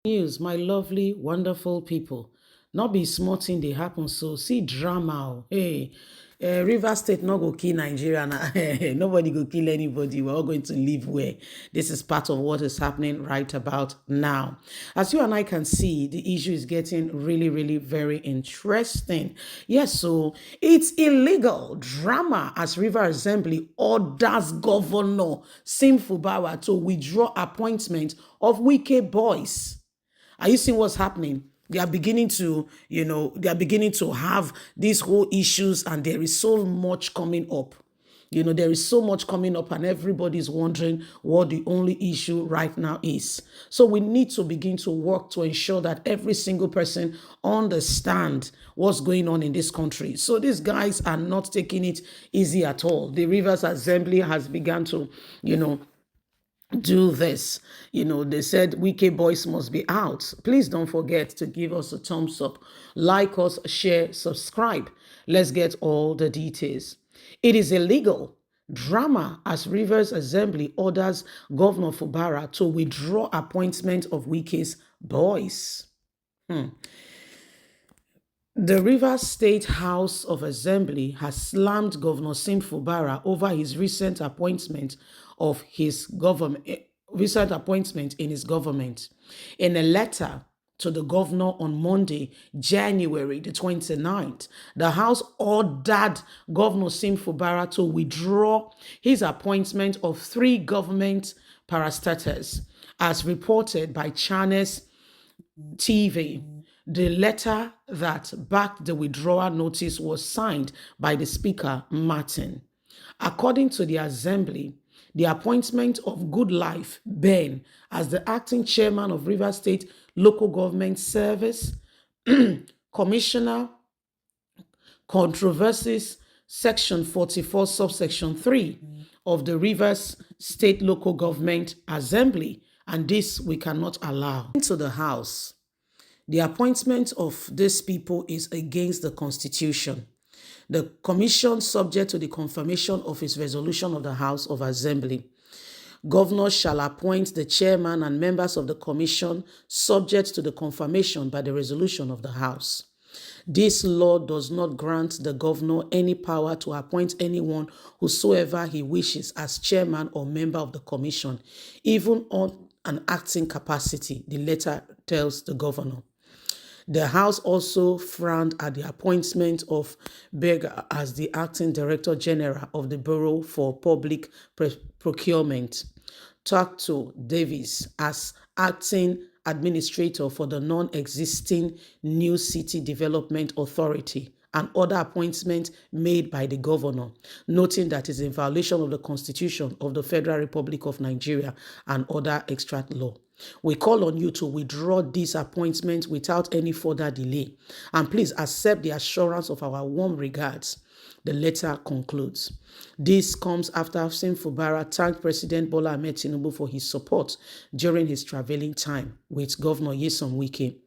News, my lovely, wonderful people. Not be small thing they happen. So see drama. Hey, River State not go kill Nigeria. Nobody go kill anybody. We're all going to live where. This is part of what is happening right about now. As you and I can see, the issue is getting really, really very interesting. Yes, so it's illegal drama as River Assembly orders Governor Sim Fubara to withdraw appointment of Wike boys. Are you seeing what's happening? They are beginning to, they are beginning to have these whole issues, and there is so much coming up. There is so much coming up, and everybody's wondering what the only issue right now is. So we need to begin to work to ensure that every single person understand what's going on in this country. So these guys are not taking it easy at all. The Rivers Assembly has begun to, do this. They said Wike boys must be out. Please don't forget to give us a thumbs up, like us, share, subscribe. Let's get all the details. It is illegal drama as Rivers Assembly orders Governor Fubara to withdraw appointment of Wike's boys. The Rivers State House of Assembly has slammed Governor Sim Fubara over his recent appointment of his government, recent appointment in his government. In a letter to the governor on Monday, January the 29th, the House ordered Governor Sim Fubara to withdraw his appointment of 3 government parastatals, as reported by Channels TV. The letter that backed the withdrawal notice was signed by the Speaker, Martin. According to the Assembly, the appointment of Goodlife Ben as the acting chairman of Rivers State Local Government Service, Commissioner, Controversies, Section 44, Subsection 3 of the Rivers State Local Government Assembly, and this we cannot allow. Into the House. The appointment of these people is against the Constitution. The commission, subject to the confirmation of its resolution of the House of Assembly. Governors shall appoint the chairman and members of the commission, subject to the confirmation by the resolution of the House. This law does not grant the governor any power to appoint anyone whosoever he wishes as chairman or member of the commission, even on an acting capacity, the letter tells the governor. The House also frowned at the appointment of Berger as the acting director general of the Bureau for Public Procurement, Takto Davis as acting administrator for the non-existing New City Development Authority, and other appointments made by the governor, noting that it is in violation of the Constitution of the Federal Republic of Nigeria and other extract law. We call on you to withdraw this appointment without any further delay, and please accept the assurance of our warm regards. The letter concludes. This comes after Sim Fubara thanked President Bola Ahmed Tinubu for his support during his traveling time with Governor Nyesom Wike.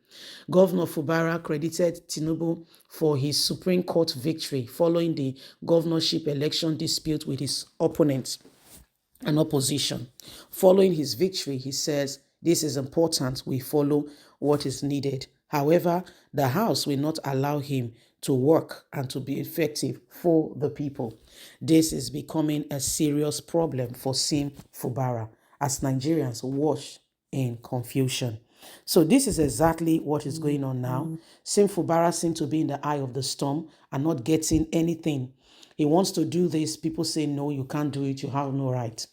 Governor Fubara credited Tinubu for his Supreme Court victory following the governorship election dispute with his opponents and opposition. Following his victory, he says, "This is important. We follow what is needed." However, the House will not allow him to work and to be effective for the people. This is becoming a serious problem for Sim Fubara as Nigerians wash in confusion. So this is exactly what is going on now. Sim Fubara seems to be in the eye of the storm and not getting anything. He wants to do this. People say, no, you can't do it. You have no right.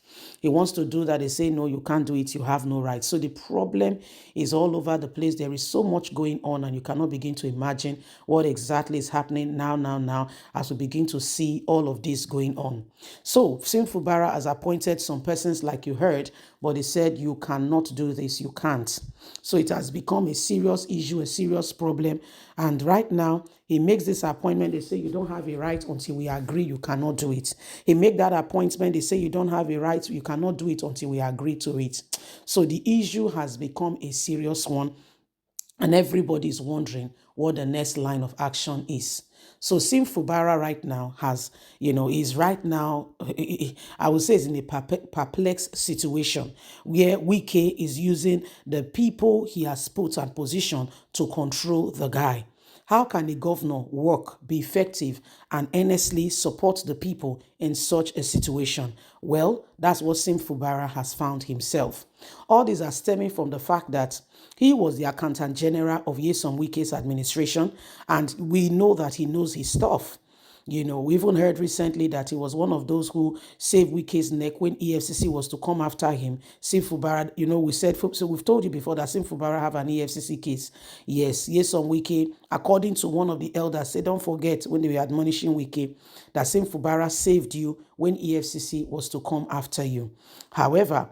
He wants to do that. They say, no, you can't do it. You have no right. So the problem is all over the place. There is so much going on, and you cannot begin to imagine what exactly is happening now, as we begin to see all of this going on. So Sim Fubara has appointed some persons, like you heard, but he said, you cannot do this. You can't. So it has become a serious issue, a serious problem. And right now, he makes this appointment. They say you don't have a right until we agree you cannot do it. He make that appointment. They say you don't have a right. You cannot do it until we agree to it. So the issue has become a serious one. And everybody's wondering what the next line of action is. So Sim Fubara right now has, is right now, I would say, is in a perplexed situation where Wike is using the people he has put and positioned to control the guy. How can a governor work, be effective, and earnestly support the people in such a situation? Well, that's what Sim Fubara has found himself. All these are stemming from the fact that he was the accountant general of Nyesom Wike's administration, and we know that he knows his stuff. We even heard recently that he was one of those who saved Wike's neck when EFCC was to come after him. Sim Fubara, we said, so we've told you before that Sim Fubara have an EFCC case. Yes, Nyesom Wike, according to one of the elders, say don't forget when they were admonishing Wike, that Sim Fubara saved you when EFCC was to come after you. However,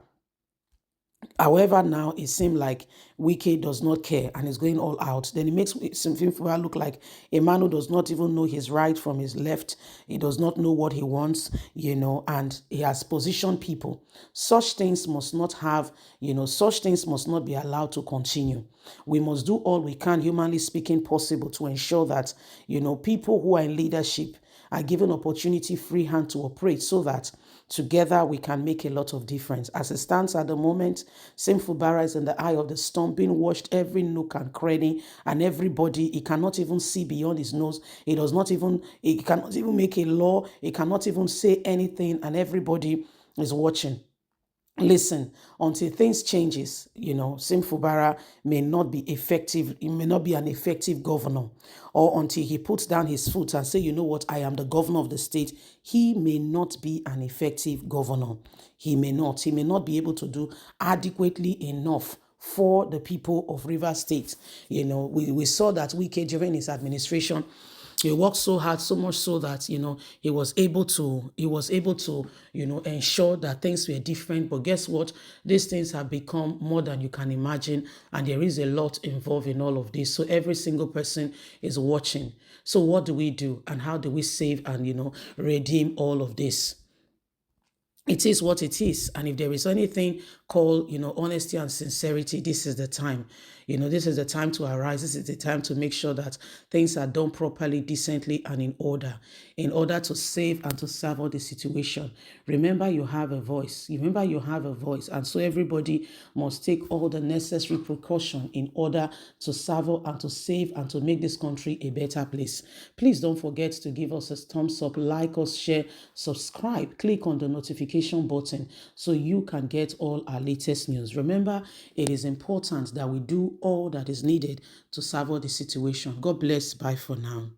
now it seems like Wike does not care and is going all out. Then it makes Sim Fubara look like a man who does not even know his right from his left. He does not know what he wants, and he has positioned people. Such things must not have, such things must not be allowed to continue. We must do all we can, humanly speaking, possible to ensure that, people who are in leadership are given opportunity, free hand to operate so that together we can make a lot of difference. As it stands at the moment, Sim Fubara is in the eye of the storm, being watched every nook and cranny, and everybody, he cannot even see beyond his nose. He cannot even make a law. He cannot even say anything, and everybody is watching. Listen, until things changes, Sim Fubara may not be effective. He may not be an effective governor, or until he puts down his foot and say, you know what, I am the governor of the state. He may not be an effective governor. He may not. He may not be able to do adequately enough for the people of Rivers State. We saw that Wike during his administration, he worked so hard, so much so that he was able to ensure that things were different. But guess what? These things have become more than you can imagine, and there is a lot involved in all of this. So every single person is watching. So what do we do, and how do we save and redeem all of this? It is what it is. And if there is anything called, honesty and sincerity, this is the time. This is the time to arise. This is the time to make sure that things are done properly, decently, and in order to save and to serve all the situation. Remember, you have a voice. Remember, you have a voice. And so everybody must take all the necessary precaution in order to serve and to save and to make this country a better place. Please don't forget to give us a thumbs up, like us, share, subscribe, click on the notification button so you can get all our latest news. Remember, it is important that we do all that is needed to serve the situation. God bless. Bye for now.